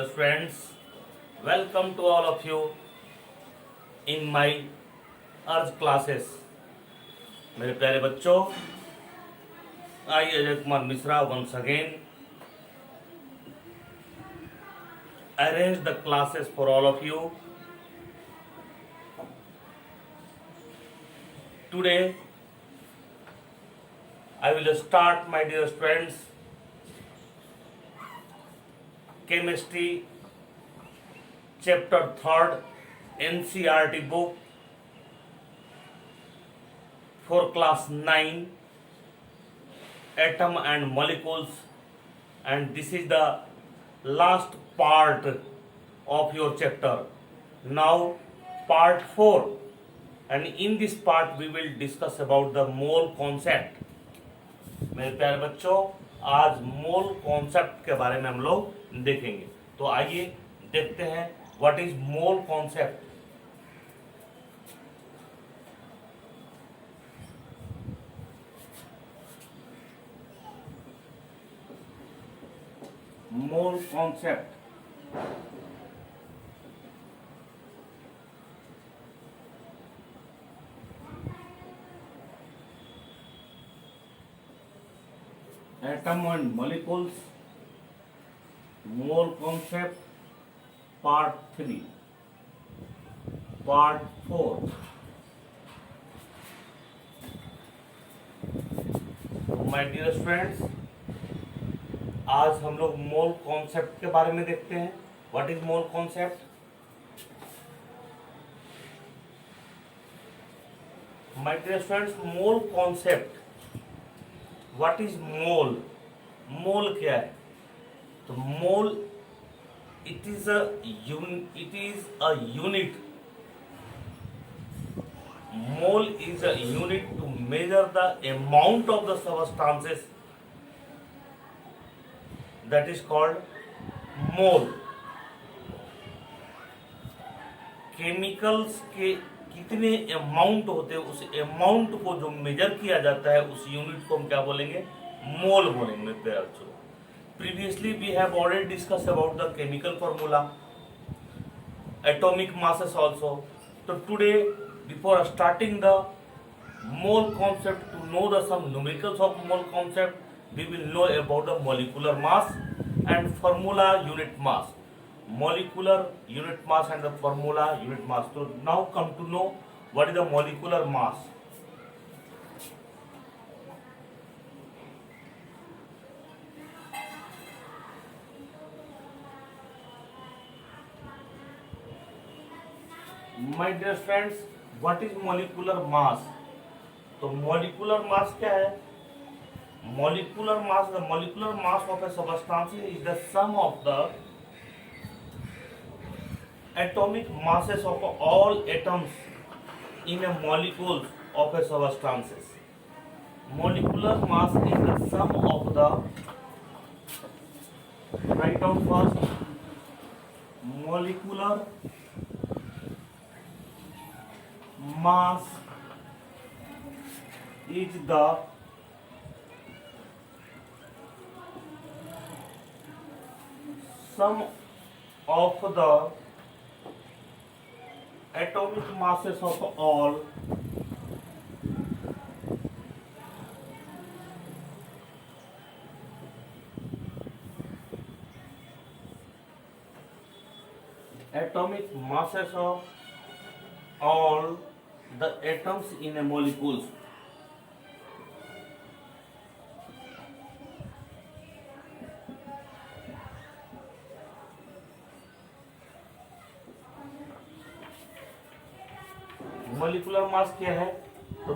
dear friends, welcome to all of you in my अर्ज classes. मेरे प्यारे बच्चों, आई Ajay Kumar Mishra once again arrange the classes for all of you. Today I will start, my dear friends, chemistry chapter 3rd NCERT book for class 9, atom and molecules, and this is the last part of your chapter. Now part 4, and in this part we will discuss about the mole concept. मेरे प्यारे बच्चों, आज mole concept के बारे में हम लोग देखेंगे। तो आइए देखते हैं what is mole concept. Mole concept atom and molecules, mole concept part 3, part 4। My dear friends, आज हम लोग मोल कॉन्सेप्ट के बारे में देखते हैं। What is mole concept? My dear friends, mole concept, what is mole? Mole क्या है? तो mole it is a unit. Mole is a unit to measure the amount of the substances, that is called mole. Chemicals के कितने amount होते हैं, उस amount को जो मेजर किया जाता है, उस यूनिट को हम क्या बोलेंगे? मोल बोलेंगे। बच्चों, previously we have already discussed about the chemical formula, atomic masses also. So today, before starting the mole concept, to know the some numericals of mole concept, we will know about the molecular mass and formula unit mass. Molecular unit mass and the formula unit mass. So now come to know what is the molecular mass. My dear friends, what is molecular mass? तो molecular mass क्या है? Molecular mass, the molecular mass of a substance is the sum of the atomic masses of all atoms in a molecule of a substance. Molecular mass is the sum of the, write down first, molecular mass is the sum of the atomic masses of all atomic masses of all the atoms in a molecule. Molecular mass क्या है? तो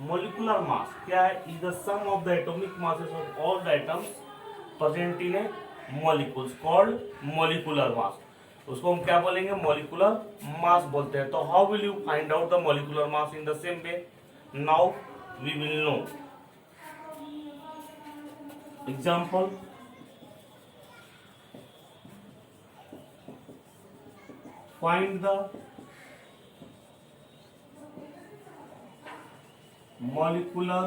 molecular mass क्या है? Is the sum of the atomic masses of all the atoms present in a molecules called molecular mass. उसको हम क्या बोलेंगे? Molecular mass बोलते हैं। तो how will you find out the molecular mass? In the same way now we will know. Example, find the molecular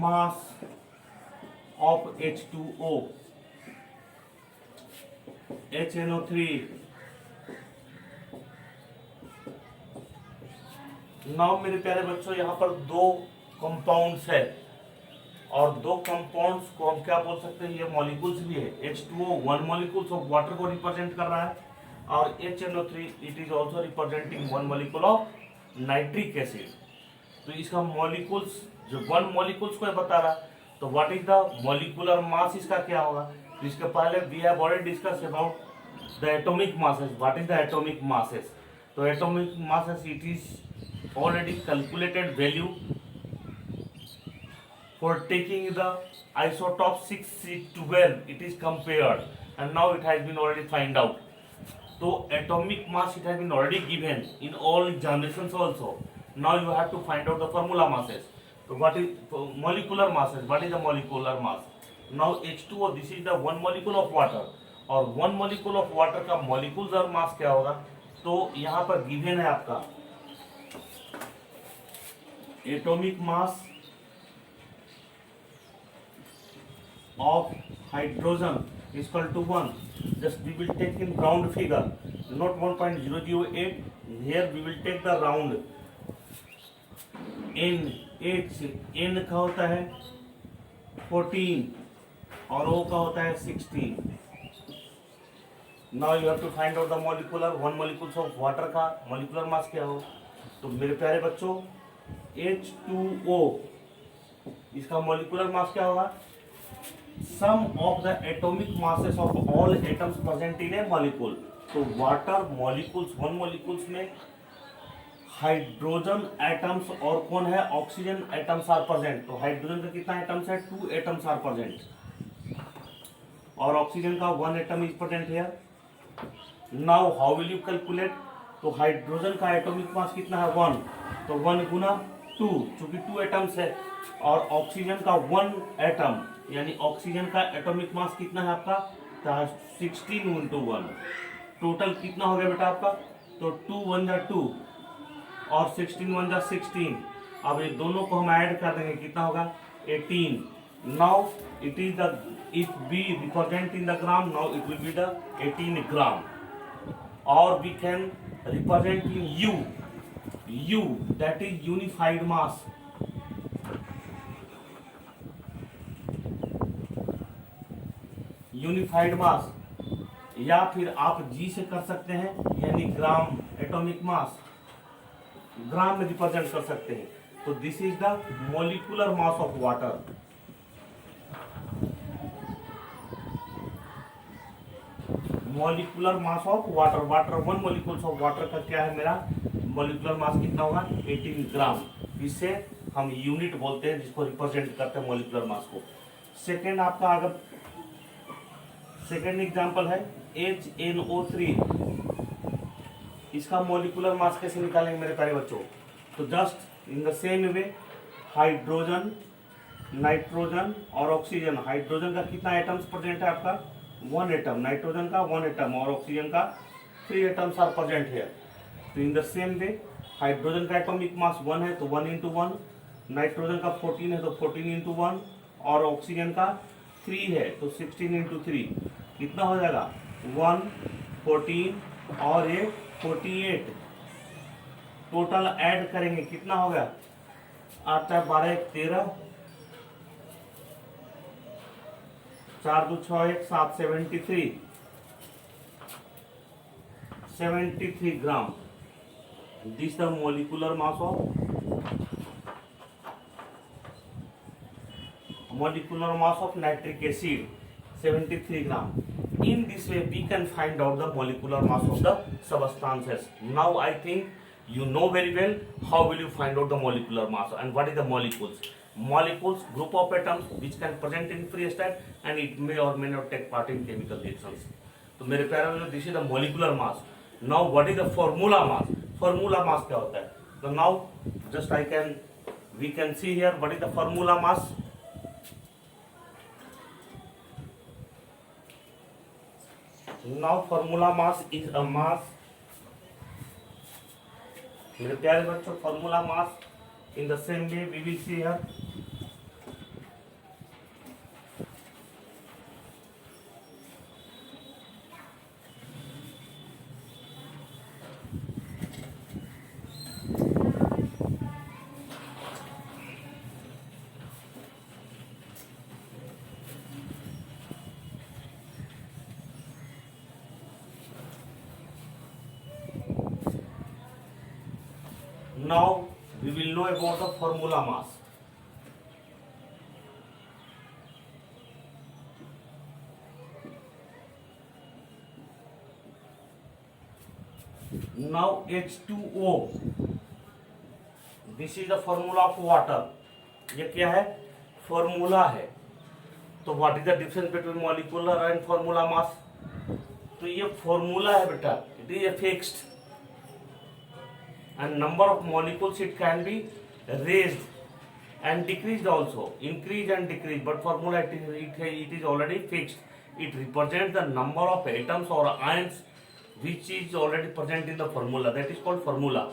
mass of H2O. HNO3। Now मेरे प्यारे बच्चों, यहाँ पर दो कंपाउंड्स है और दो कंपाउंड्स को हम क्या बोल सकते हैं, ये मॉलिक्यूल्स भी है। H2O one molecules of water को रिप्रेजेंट कर रहा है और HNO3 it is also representing one molecule of nitric acid. तो इसका मॉलिक्यूल्स जो वन मॉलिक्यूल्स को बता रहा है, तो what is the molecular mass इसका क्या होगा। तो इसके पहले we have already discuss about the atomic masses. What is the atomic masses. तो atomic masses it is already calculated value for taking the isotope 6C12 it is compared and now it has been already find out. So atomic mass it has been already given in all examinations also. Now you have to find out the formula masses. So what is molecular masses? What is the molecular mass? Now H2O this is the one molecule of water और one molecule of water का molecular mass क्या होगा। तो यहाँ पर given है आपका atomic mass of hydrogen is equal to 1. Just we will take in round figure, not 1.008. Here we will take the round. N H N का होता है 14 और O का होता है 16. Now you have to find out the molecular one molecules of water का molecular mass क्या हो। तो मेरे प्यारे बच्चों H2O इसका molecular mass क्या होगा। Sum of the atomic masses of all atoms present in a molecule। तो वाटर मॉलिक्यूल्स वन मॉलिक्यूल्स में हाइड्रोजन एटम्स और कौन है ऑक्सीजन एटम्स आर प्रेजेंट। तो हाइड्रोजन का कितना एटम्स है 2 एटम्स आर प्रेजेंट और ऑक्सीजन का 1 atom is present here. Now how will you calculate. तो हाइड्रोजन का एटॉमिक मास कितना है 1, तो 1 गुना 2 चूंकि 2 एटम्स है और ऑक्सीजन का 1 एटम यानी ऑक्सीजन का एटॉमिक मास कितना है आपका 16 × 1। टोटल कितना हो गया बेटा आपका। तो 2 1 जा 2 और 16 1 जा 16। अब ये दोनों को हम ऐड कर देंगे कितना होगा 18। Now it is the if be represent in the gram now it will be the 18 gram और we can represent in U that is unified mass। Unified mass या फिर आप G से कर सकते हैं यानी ग्राम एटॉमिक मास ग्राम में रिप्रेजेंट कर सकते हैं। तो this is the molecular mass of water. Molecular mass of water water one molecules of water का क्या है मेरा मॉलिक्यूलर मास कितना होगा 18 ग्राम। इससे हम यूनिट बोलते हैं जिसको रिप्रेजेंट करते हैं मॉलिक्यूलर मास को। सेकेंड आपका अगर सेकेंड एग्जांपल है HNO3। इसका मॉलिक्यूलर मास कैसे निकालेंगे मेरे प्यारे बच्चों। तो just in the same way hydrogen nitrogen और ऑक्सीजन। हाइड्रोजन का कितना एटम्स प्रेजेंट है आपका 1 एटम, नाइट्रोजन का 1 एटम और ऑक्सीजन का 3 एटम्स आर प्रेजेंट है। तो इन द सेम वे हाइड्रोजन का एटॉमिक मास 1 है तो 1 × 1, नाइट्रोजन का 14 है तो 14 × 1 और ऑक्सीजन का 3 है तो 16 × 3 कितना हो जाएगा 1 14 और ये 48। टोटल ऐड करेंगे कितना हो गया 8 × 12 13 4 2 6 1 7 73 ग्राम। This the molecular mass of nitric acid 73 gram. In this way we can find out the molecular mass of the substances. Now I think you know very well how will you find out the molecular mass and what is the molecules. Molecules group of atoms which can present in free state and it may or may not take part in chemical reactions. तो मेरे प्यारे बच्चों this is the molecular mass. Now what is the formula mass? Formula mass क्या होता है? So now just we can see here what is the formula mass. Now formula mass is a mass. मेरे प्यारे बच्चों formula mass in the same way we will see here. Now we will know about the formula mass. Now H2O, this is the formula of water. ये क्या है? Formula है. तो what is the difference between molecular and formula mass? तो ये formula है बेटा, it is a fixed and number of molecules it can be raised and decreased also, increase and decrease, but formula it is already fixed. It represents the number of atoms or ions which is already present in the formula, that is called formula.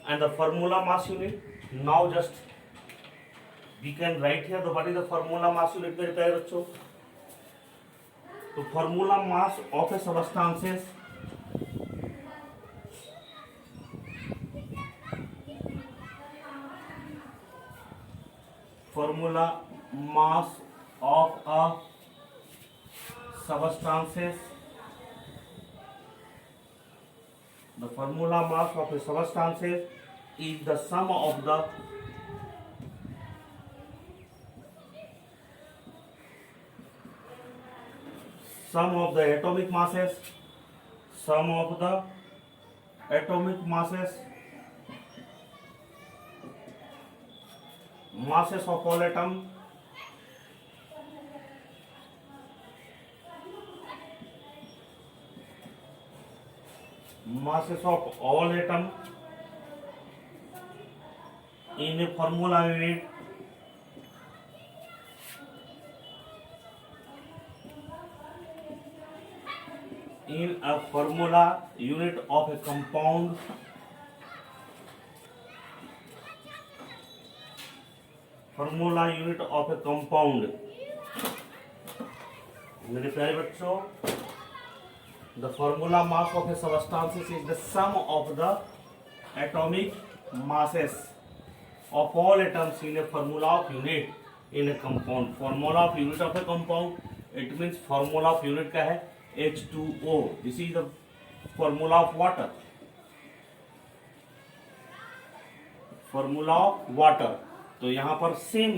And the formula mass unit, now just we can write here the what is the formula mass unit मेरे प्यारे बच्चों. तो formula mass of a substances formula mass of a substances, the formula mass of a substances is the sum of the atomic masses, sum of the atomic masses of all atom in a formula unit of a compound मेरे प्यारे बच्चों, the formula mass of a substance is the sum of the atomic masses of all atoms in a formula of unit in a compound. Formula of unit of a compound, it means formula of unit का है H2O. This is the formula of water. Formula of water. तो यहाँ पर same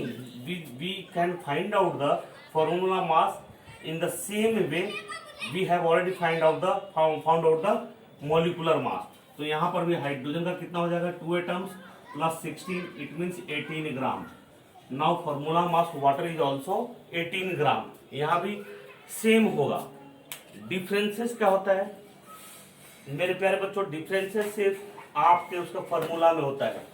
we can find out the formula mass in the same way we have already found out the molecular mass. तो यहाँ पर भी hydrogen का कितना हो जाएगा? 2 atoms plus 16, it means 18 gram. Now formula mass water is also 18 ग्राम. यहाँ भी सेम होगा. डिफरेंसेस क्या होता है मेरे प्यारे बच्चों? डिफरेंसेस सिर्फ आपके उसका फॉर्मूला में होता है.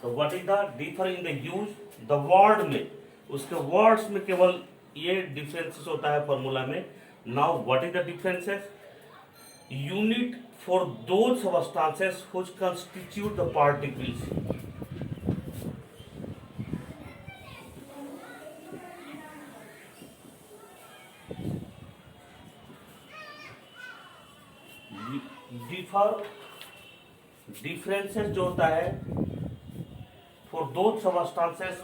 तो what is the differ in the use the word में, उसके वर्ड्स में केवल ये डिफरेंसेस होता है फॉर्मूला में. Now what is the differences? Unit for those substances which constitute the particles. Differences जो होता है for those substances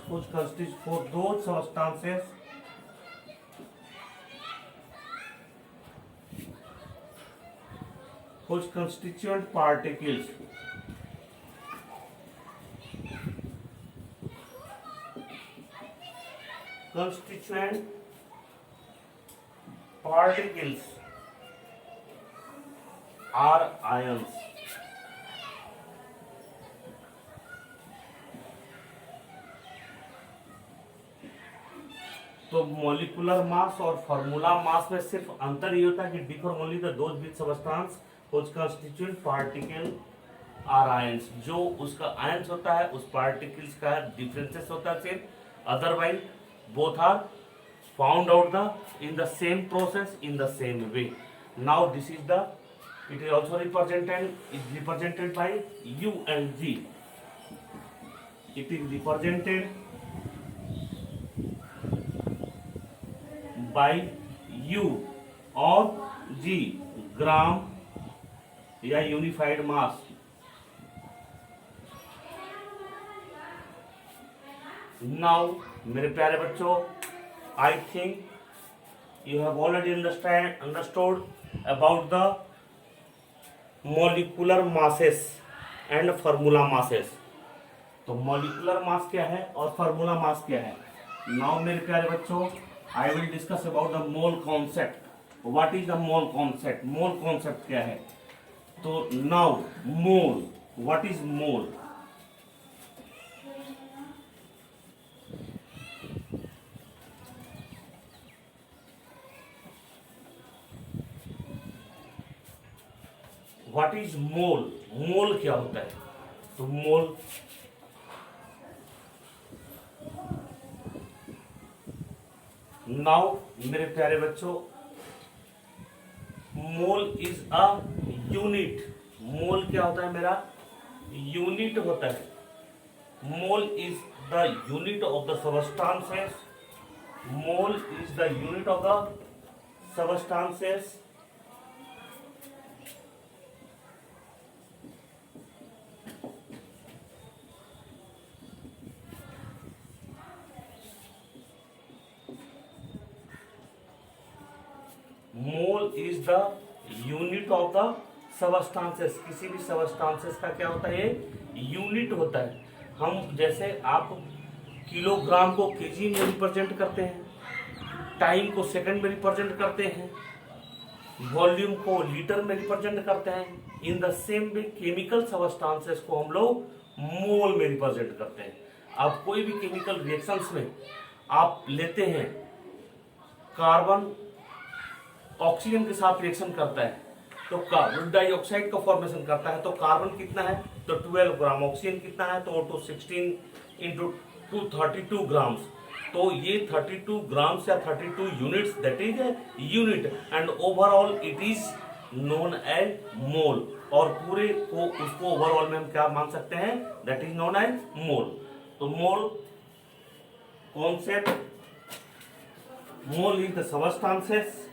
which constituent particles. Constituent particles are ions. तो मॉलिक्यूलर मास और फार्मूला मास में सिर्फ अंतर ये होता है कि differ only the those which substance which constitute particle are ions. जो उसका आयंस होता है उस पार्टिकल्स का डिफरेंसेस होता है सिर्फ. Otherwise both are found out the in the same process in the same way. Now this is the it is also represented by U and G. It is represented by U और G, ग्राम या unified मास. Now मेरे प्यारे बच्चों, I think you have already understood about the molecular masses and formula masses. तो molecular mass क्या है और formula mass क्या है। नाउ मेरे प्यारे बच्चों, I will discuss about the mole concept. What is the mole concept, mole concept क्या है। तो now mole, what is mole. What is mole, mole क्या होता है। तो मोल नाउ मेरे प्यारे बच्चों, मोल इज अ यूनिट। मोल क्या होता है मेरा, यूनिट होता है। मोल is the unit of the substances. Mole is the unit of the substances. Mole is the unit of the substances. किसी भी सबस्टांसेस का क्या होता है, यूनिट होता है। हम जैसे आप किलोग्राम को केजी में रिप्रेजेंट करते हैं, टाइम को सेकंड में रिप्रेजेंट करते हैं, वॉल्यूम को लीटर में रिप्रेजेंट करते हैं। इन the same way chemical substances को हम लोग मोल में रिप्रेजेंट करते हैं। आप कोई भी केमिकल रिएक्शंस में आप लेते हैं, कार्बन ऑक्सीजन के साथ रिएक्शन करता है तो कार्बन डाइऑक्साइड का फॉर्मेशन करता है। तो कार्बन कितना है, तो 12 ग्राम। ऑक्सीजन कितना है, तो 16 इंटू 232 ग्राम्स। तो ये 32 ग्राम्स या 32 units, that is a unit and overall it is known as mole. और पूरे को उसको ओवरऑल में हम क्या मान सकते हैं, दैट इज नोन एज मोल। तो मोल concept, mole is the substances.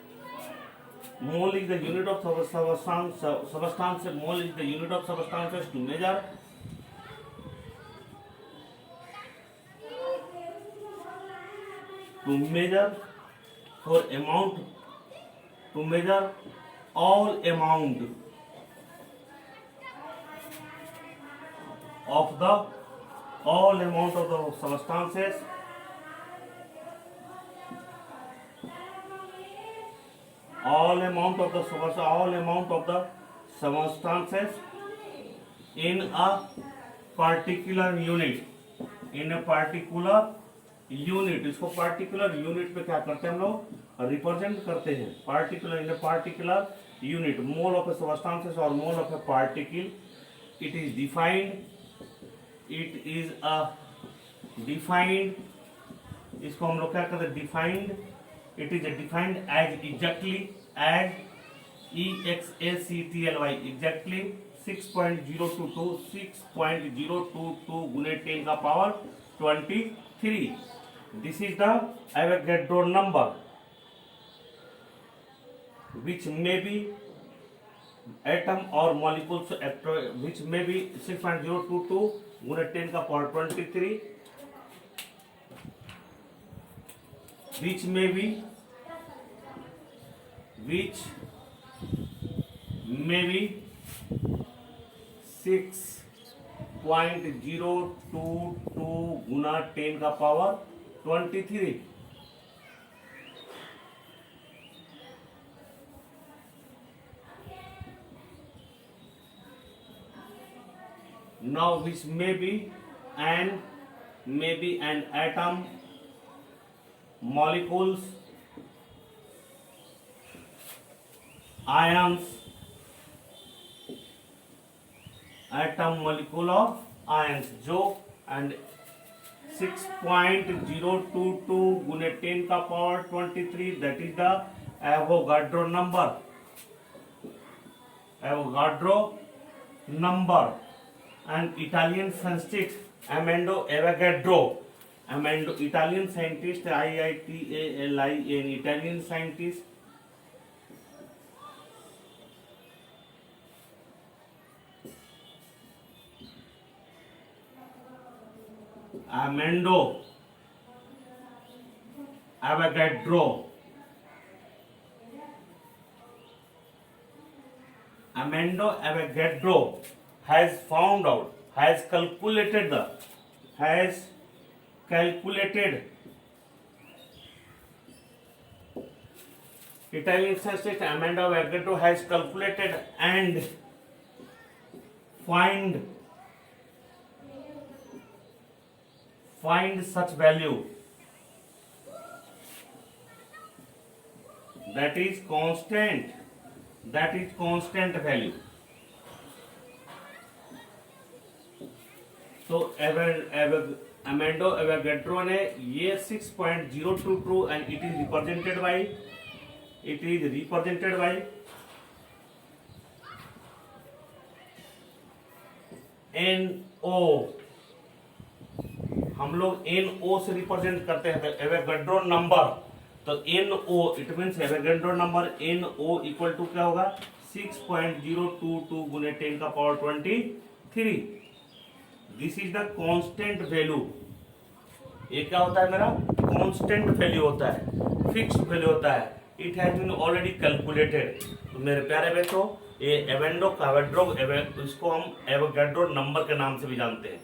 Mole is the unit of substance. Mole is the unit of substances to measure. To measure for amount. To measure all amount of the substances. All amount of the substances in a particular unit. In a particular unit, इसको particular unit पे क्या करते हैं हम लोग, represent करते हैं। particular, in a particular unit, mole of a substances or mole of a particle, it is defined, इसको हम लोग क्या करते हैं, defined। It is defined as exactly as exactly exactly 6.022 गुने 10 का power 23। This is the Avogadro number which may be atom or molecules which may be 6.022 गुने 10 का पावर 23, which may be 6.022 गुना 10 का power 23। Now which may be an atom, molecules, ions, atom molecule of ions, जो and 6.022 गुने 10 का power 23, that is the Avogadro number. Avogadro number. And Italian scientist Amando Avogadro, Italian scientist, IITALIN, Italian scientist, Amando Avogadro, has found out, has calculated Italian scientist Amanda Avogadro has calculated and find such value that is constant value. तो अमेंडो Avogadro ने ये 6.022 and it is represented by NO. हम लोग NO से represent करते हैं Avogadro number, तो NO it means Avogadro number NO equal to क्या होगा 6.022 गुने 10 का power 23. This is the constant value. ये क्या होता है मेरा कांस्टेंट वैल्यू होता है, फिक्स्ड वैल्यू होता है. It has been already calculated. तो मेरे प्यारे बच्चों ये इसको हम एवोगैड्रो नंबर के नाम से भी जानते हैं.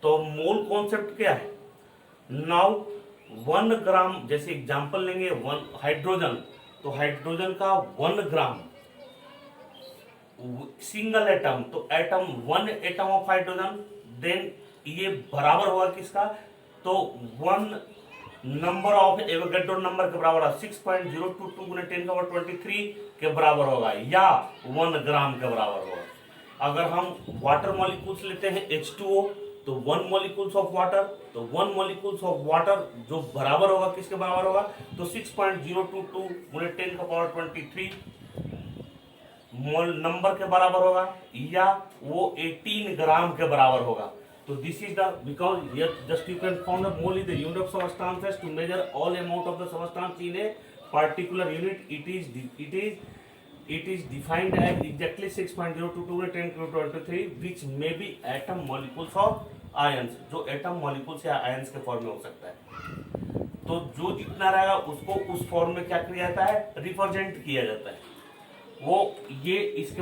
तो मूल कॉन्सेप्ट क्या है. नाउ 1 ग्राम, जैसे एग्जांपल लेंगे 1 हाइड्रोजन, तो हाइड्रोजन का 1 ग्राम सिंगल एटम, तो atom 1 atom of hydrogen, then ये बराबर होगा किसका, तो 1 नंबर ऑफ एवोगैड्रो नंबर के बराबर है 6.022 गुने 10 का पावर 23 के बराबर होगा या 1 ग्राम के बराबर होगा. अगर हम वाटर मॉलिक्यूल्स लेते हैं H2O, तो 1 मॉलिक्यूल्स ऑफ वाटर, तो 1 मॉलिक्यूल्स ऑफ वाटर जो बराबर होगा किसके बराबर होगा, तो 6.022 गुने 10 का पावर 23 मोल नंबर के बराबर होगा या वो 18 ग्राम के बराबर होगा. तो this is the because just you can found the mole is the unit of substance to measure all amount of the substance in a particular unit. It is defined as exactly 6.022 10 to 23 which may be atom molecules of ions, जो atom molecules या ions के form में हो सकता है. तो जो जितना रहेगा उसको उस फॉर्म में क्या किया जाता है, रिप्रेजेंट किया जाता है. वो ये इसके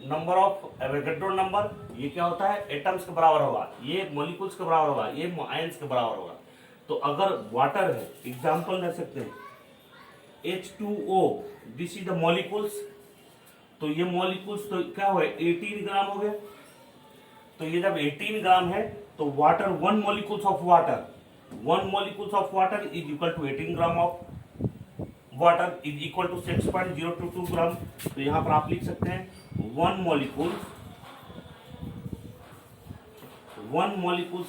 नंबर ऑफ एवोगैड्रो नंबर, ये क्या होता है एटम्स के बराबर होगा, ये मॉलिक्यूल्स के बराबर होगा, ये आयंस के बराबर होगा. तो अगर वाटर है, एग्जांपल ले सकते हैं H2O, this is the molecules. तो ये मॉलिक्यूल्स तो क्या हुए 18 ग्राम हो गए. तो ये जब 18 ग्राम है तो water 1 molecules of water is equal to 18 gram of water is equal to 6.022 gram. तो यहां पर आप लिख सकते हैं 1 molecules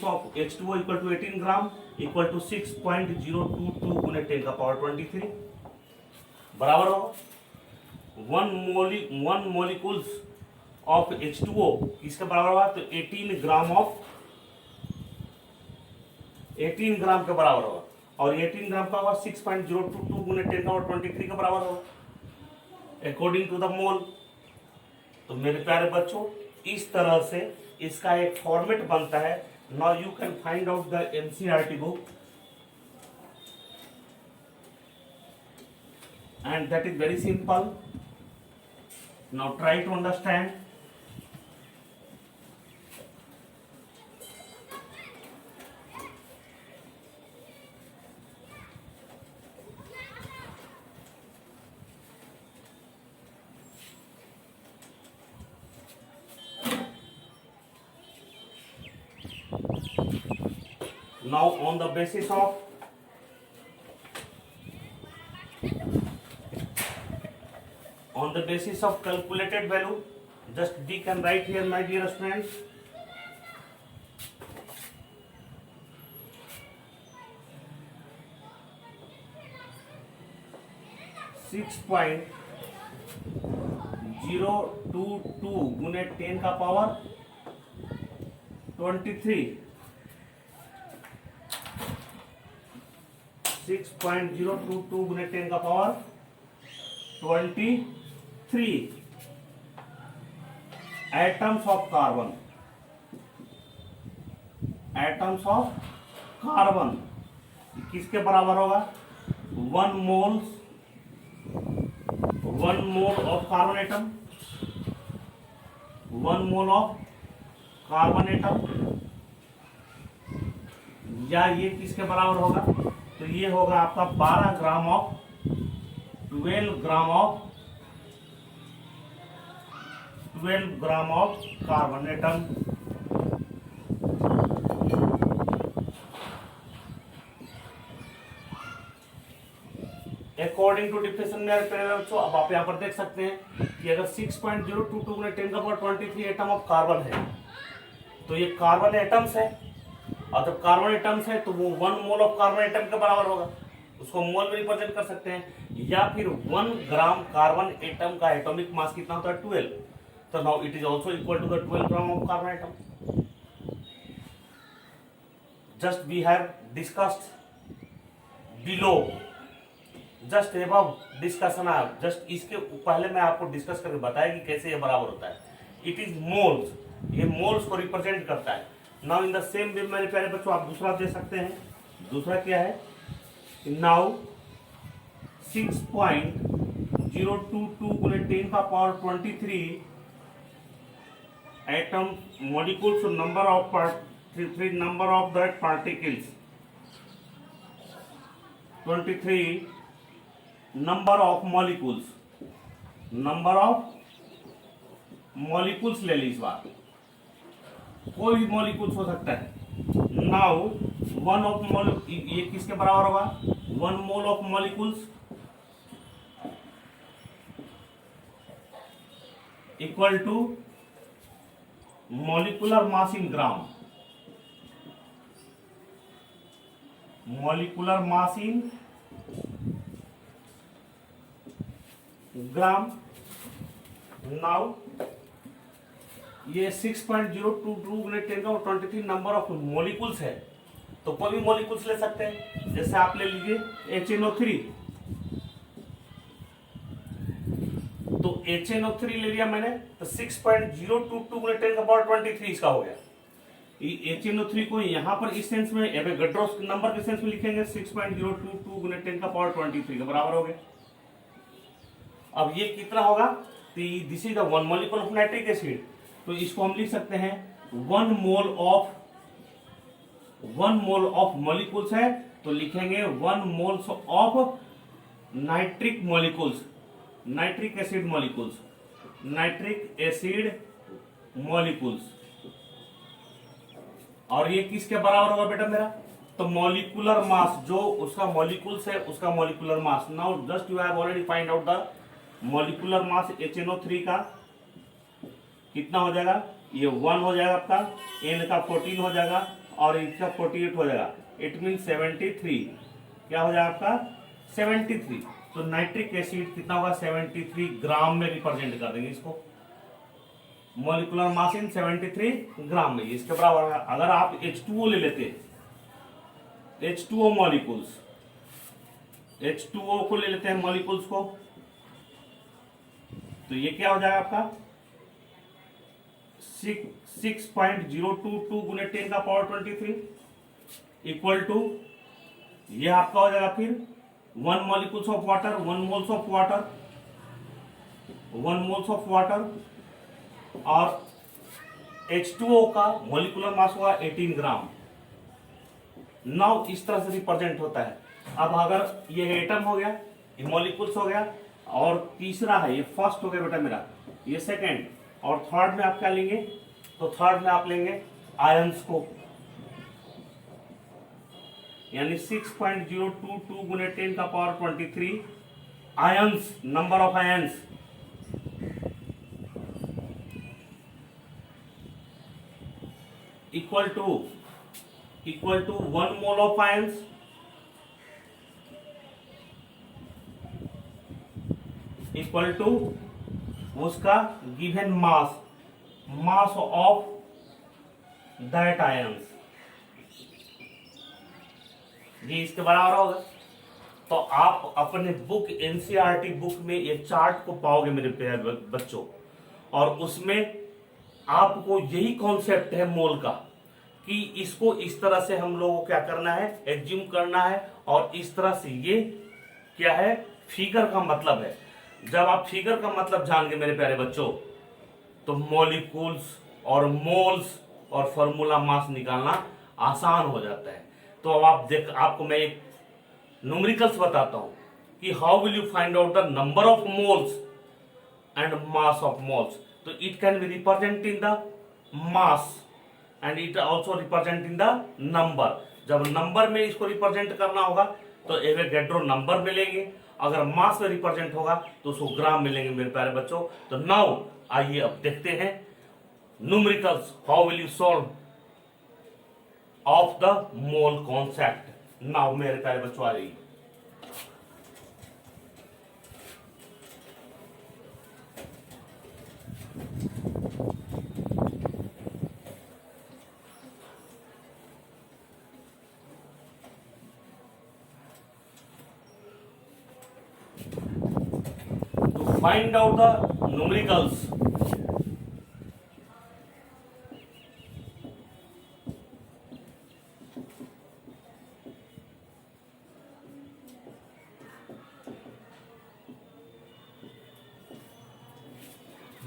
of H2O equal to 18 gram equal to 6.022 गुने 10 का पावर 23 बराबर होगा 1 molecules ऑफ H2O किसके बराबर होगा, तो 18 ग्राम के बराबर होगा. और 18 ग्राम का होगा 6.022 गुने 10 का पावर 23 के बराबर होगा अकॉर्डिंग टू द मोल. तो मेरे प्यारे बच्चों इस तरह से इसका एक फॉर्मेट बनता है. Now you can find out the NCERT book and that is very simple. Now try to understand. Now on the basis of calculated value, just D can write here my dear students. (6.022 गुने 10 का power 23 6.022 गुने 10 का power 23 atoms of carbon किसके बराबर होगा 1 mole of carbon atom 1 mole of carbon atom, या ये किसके बराबर होगा, तो ये होगा आपका 12 gram of 12 gram of 12 gram of carbon atom. According to definition में बच्चों, अब आप यहाँ पर देख सकते हैं कि अगर 6.022 गुना 10⁻23 एटम ऑफ कार्बन है, तो ये कार्बन एटम्स है, और जब कार्बन एटम्स है तो वो 1 मोल ऑफ कार्बन एटम के बराबर होगा, उसको मोल में रिप्रेजेंट कर सकते हैं, या फिर 1 ग्राम कार्बन एटम का एटॉमिक मास कितना होता है 12, तो now it is also equal to the 12 gram of carbon atom. Just we have discussed below, just above discussion है, जस्ट इसके पहले मैं आपको डिस्कस करके बताया कि कैसे ये बराबर होता है। इट इज मोल्स, ये मोल्स को रिप्रेजेंट करता है। नाउ इन द सेम वे मेरे प्यारे बच्चों आप दूसरा दे सकते हैं, दूसरा क्या है, नाउ 6.022 गुने 10⁻23 atom molecules, number of number of that particles 23, number of molecules, number of molecules ले ली इस बार, कोई भी मॉलिक्यूल्स हो सकता है। नाउ 1 ऑफ मोल, ये किसके बराबर होगा, 1 mole of molecules equal to molecular mass in gram, molecular mass in gram. Now ये 6.022 गुने 10⁻23 नंबर ऑफ मॉलिक्यूल्स है, तो कोई भी मॉलिक्यूल्स ले सकते हैं, जैसे आप ले लीजिए HNO3, तो HNO3 ले लिया मैंने, तो 6.022 गुने 10⁻23 इसका हो गया। HNO3 को यहाँ पर इस सेंस में एवोगाड्रो नंबर के सेंस में लिखेंगे, 6.022 गुने 10⁻23 के बराबर हो गया। अब ये कितना होगा, this is the 1 molecule of nitric acid, तो इसको हम लिख सकते हैं 1 मोल ऑफ मॉलिक्यूल्स है, तो लिखेंगे 1 moles of nitric molecules, nitric acid molecules, nitric acid molecules. और ये किसके बराबर होगा बेटा मेरा, तो मॉलिकुलर मास, जो उसका मॉलिक्यूल्स है उसका molecular mass. Now just you have already find out the molecular mass HNO3 का कितना हो जाएगा, ये 1 हो जाएगा आपका, N का 14 हो जाएगा और इसका 48 हो जाएगा, इट मीन 73, क्या हो जाएगा आपका 73। तो नाइट्रिक एसिड कितना होगा 73 ग्राम में रिप्रेजेंट कर देंगे इसको, मॉलिकुलर मास इन 73 ग्राम में, इसके बराबर होगा। अगर आप H2O ले लेते, H2O मॉलिक्यूल्स, H2O को ले लेते हैं मॉलिक्यूल्स को, तो ये क्या हो जाएगा आपका 6.022 गुने 10⁻23 इक्वल टू, ये आपका हो जाएगा फिर 1 molecules of water, 1 moles of water, 1 moles of water, और H2O का मॉलिकुलर मास हुआ 18 ग्राम। नाउ इस तरह से रिप्रेजेंट होता है। अब अगर ये एटम हो गया, ये मॉलिक्यूल्स हो गया, और तीसरा है, ये फर्स्ट हो गया बेटा मेरा, ये सेकंड, और थर्ड में आप क्या लेंगे, तो थर्ड में आप लेंगे आयंस को, यानी 6.022 गुने 10⁻23 ions, number of ions equal to 1 mole of ions equal to उसका given mass of that ions, ये इसके बराबर होगा। तो आप अपने बुक एनसीईआरटी बुक में ये चार्ट को पाओगे मेरे प्यारे बच्चों, और उसमें आपको यही कॉन्सेप्ट है मोल का, कि इसको इस तरह से हम लोगों को क्या करना है, एज्यूम करना है, और इस तरह से ये क्या है, फिगर का मतलब है। जब आप फिगर का मतलब जान गए मेरे प्यारे बच्चों, तो मॉलिक्यूल्स और मोल्स और फॉर्मूला मास निकालना आसान हो जाता है। तो अब आपको मैं एक न्यूमेरिकल्स बताता हूं कि how will you find out the number of moles and mass of moles. तो it can be represent in the mass and it also represent in the number. जब नंबर में इसको रिप्रेजेंट करना होगा तो एवोगैड्रो नंबर मिलेंगे, अगर मास में रिप्रेजेंट होगा तो उसको ग्राम मिलेंगे मेरे प्यारे बच्चों। तो नाउ आइए अब देखते हैं numericals, how will you solve of the mole concept. Now मेरे प्यारे बच्चों आ जाइए। To find out the numericals,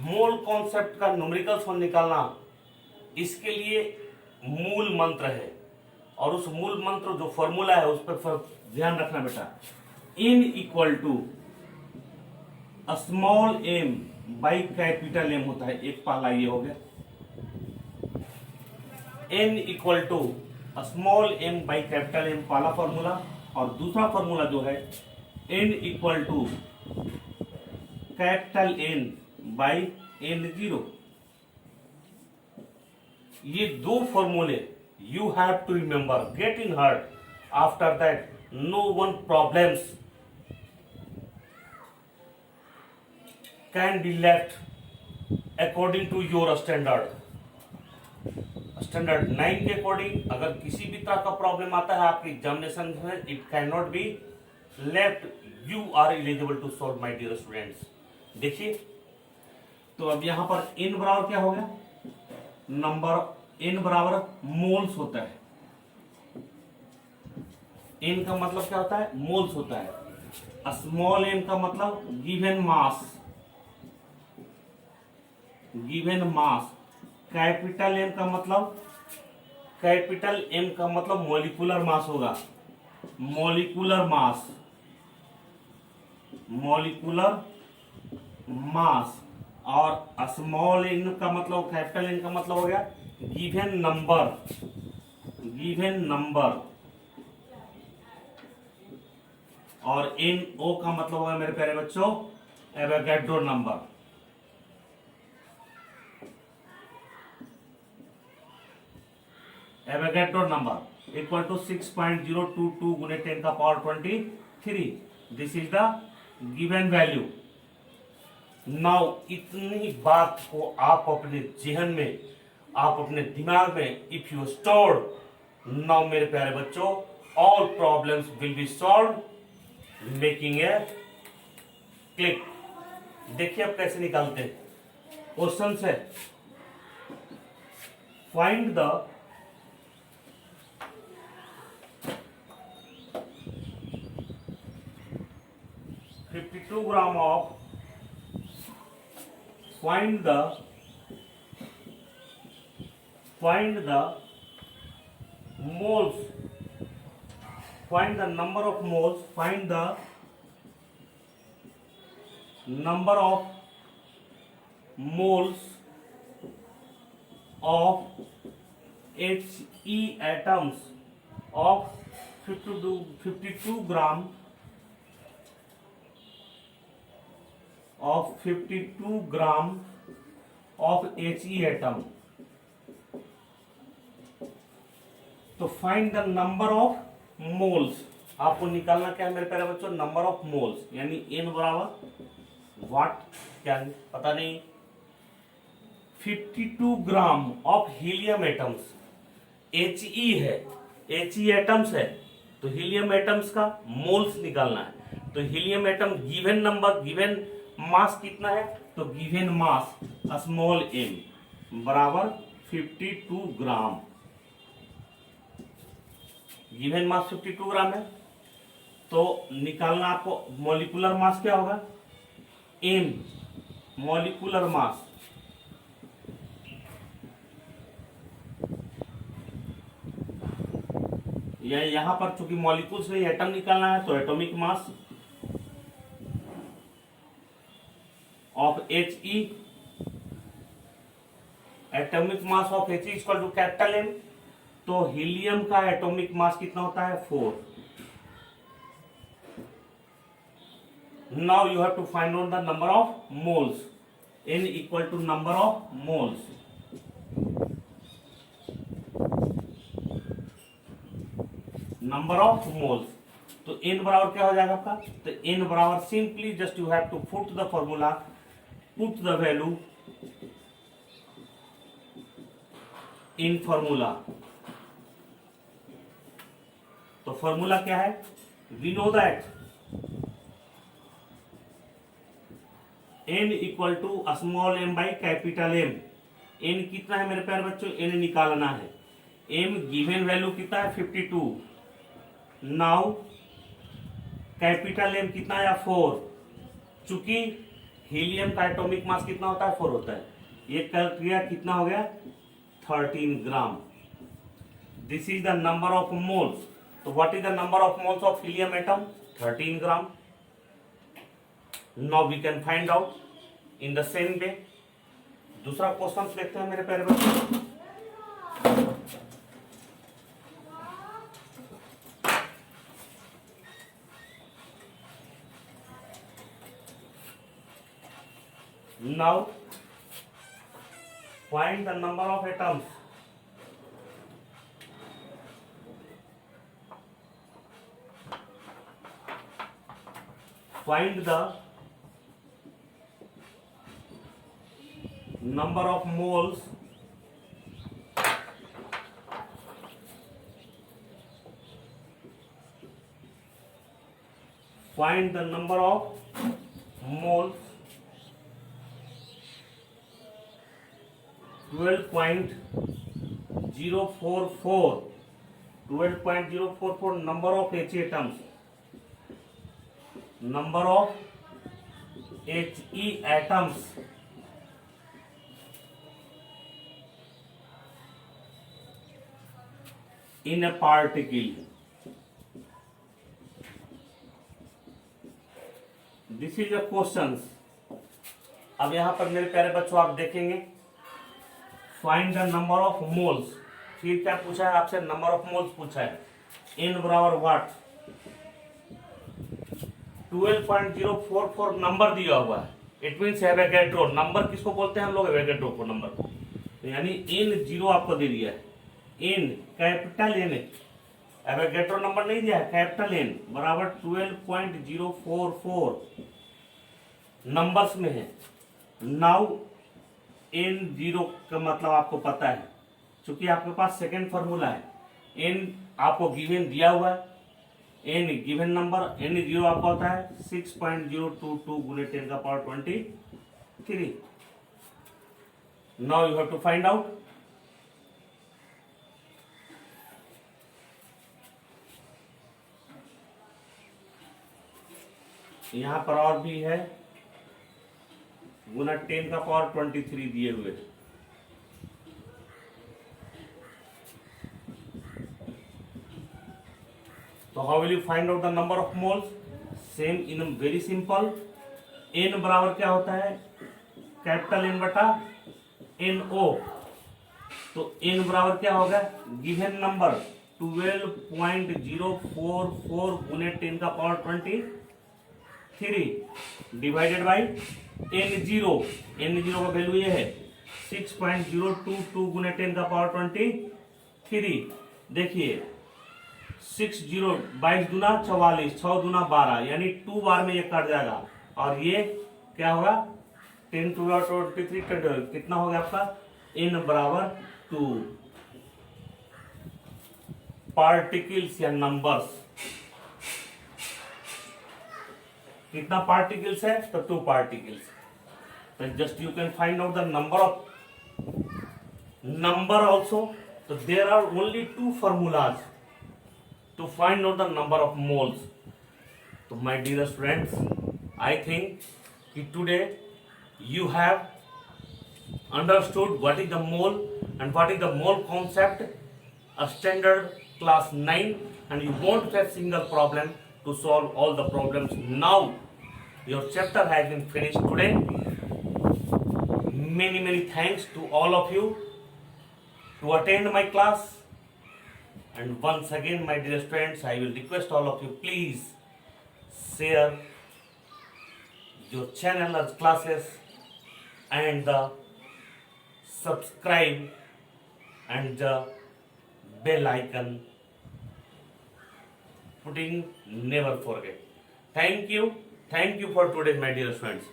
mole concept का न्यूमेरिकल्स निकालना, इसके लिए मूल मंत्र है और उस मूल मंत्र जो फॉर्मूला है उस पर ध्यान रखना बेटा। N equal to small m by capital M होता है। एक पहला ये हो गया, n equal to small m by capital M पहला फॉर्मूला। और दूसरा फॉर्मूला जो है n equal to capital N by n zero. ये दो फॉर्मूले you have to remember, get in heart. After that no one problems can be left according to your standard. Standard 9 के according अगर किसी भी तरह का प्रॉब्लम आता है आपके एग्जामिनेशन में, it can not be left, you are eligible to solve my dear students. देखिए तो अब यहां पर n बराबर क्या हो गया, नंबर n बराबर मोल्स होता है। n का मतलब क्या होता है, मोल्स होता है। स्मॉल m का मतलब given mass, given mass. Capital M का मतलब, कैपिटल M का मतलब मॉलिक्यूलर मास होगा, मॉलिक्यूलर मास, मॉलिक्यूलर मास। और स्मॉल n का मतलब, कैपिटल N का मतलब हो गया गिवन नंबर, गिवन नंबर। और NO का मतलब होगा मेरे प्यारे बच्चों Avogadro number. Avogadro number equal to 6.022 गुने 10 का power 23। This is the given value. Now इतनी बात को आप अपने जहन में, आप अपने दिमाग में इफ यू स्टोर, नाउ मेरे प्यारे बच्चों all problems will be solve making a click. देखिए अब कैसे निकालते हैं। क्वेश्चन है find the gram of, find the moles, find the number of moles, find the number of moles of He atoms of 52 gram of 52 gram of He atom। तो find the number of moles. आपको निकालना क्या है मेरे प्यारे बच्चों, number of moles, यानी n बराबर व्हाट, क्या पता नहीं, 52 gram of helium atoms. He है, He एटम्स है, तो हीलियम एटम्स का मोल्स निकालना है। तो helium atom given number, given mass कितना है, तो गिवन मास स्मॉल m बराबर 52 ग्राम। गिवन मास 52 ग्राम है, तो निकालना आपको मॉलिक्यूलर मास क्या होगा, m, मॉलिक्यूलर मास या यहाँ पर चूंकि मॉलिक्यूल्स नहीं एटम निकालना है तो atomic mass of He, atomic mass of He equal to capital M। तो हीलियम का एटॉमिक मास कितना होता है 4। Now you have to find out the number of moles, N equal to number of moles. Number of moles, तो N बराबर क्या हो जाएगा आपका, तो N बराबर simply just you have to put the formula, put the value in formula. तो formula क्या है, we know that N equal to small m by capital M। N कितना है मेरे प्यारे बच्चों, N निकालना है। M गिवन वैल्यू कितना है 52। नाउ कैपिटल M कितना है 4। चूंकि हीलियम का एटॉमिक मास कितना होता है 4 होता है, ये क्रिया कितना हो गया 13 gram. This is the number of moles. तो what is the number of moles of helium atom, 13 gram. Now we can find out in the same way. दूसरा क्वेश्चन देखते हैं मेरे प्यारे बच्चों। Now find the number of atoms find the number of moles find the number of moles 12.044 number of He atoms, number of He atoms in a particle। This is a question. अब यहां पर मेरे प्यारे बच्चों आप देखेंगे, find the number of moles. फिर क्या पूछा है आपसे, नंबर ऑफ मोल्स पूछा है। N बराबर व्हाट, 12.044 नंबर दिया हुआ है। It means Avogadro number. किसको बोलते हैं हम लोग, एवोगैड्रो को नंबर को। तो यानी N0 आपको दे दिया है, N capital N, Avogadro number नहीं दिया है, कैपिटल N बराबर 12.044 नंबर्स में है। नाउ N0 का मतलब आपको पता है, क्योंकि आपके पास सेकेंड फॉर्मूला है। N आपको गिवन दिया हुआ है, N गिवन नंबर, N0 आपका होता है 6.022 गुने 10 का power 23। Now you have to find out. यहां पर और भी है, गुना 10 का पावर 23 दिए हुए। तो how will you find out the number of moles, same in very simple. N बराबर क्या होता है, कैपिटल N बटा NO। तो N बराबर क्या होगा, गिवन नंबर 12.044 गुने 10 का power 23 divided by N0। N0 का वैल्यू ये है 6.022 गुने 10 का पावर 23। देखिए 60 22 दूना 44, 6 दूना 12, यानी 2 बार में ये कट जाएगा। और ये क्या होगा, 10 टू 23 कितना हो गया आपका, N बराबर 2 पार्टिकल्स या नंबर्स। कितना पार्टिकल्स है, तो 2 पार्टिकल्स। तो just you can find out the number also. तो there are only 2 formulas to find out the number of moles. So my dear friends, I think that today you have understood what is the mole and what is the mole concept, a standard class 9 and you won't face single problem to solve all the problems. Now your chapter has been finished today. Many thanks to all of you to attend my class. And once again, my dear students, I will request all of you, please share your channel as classes and the subscribe and the bell icon putting never forget. Thank you for today, my dear friends.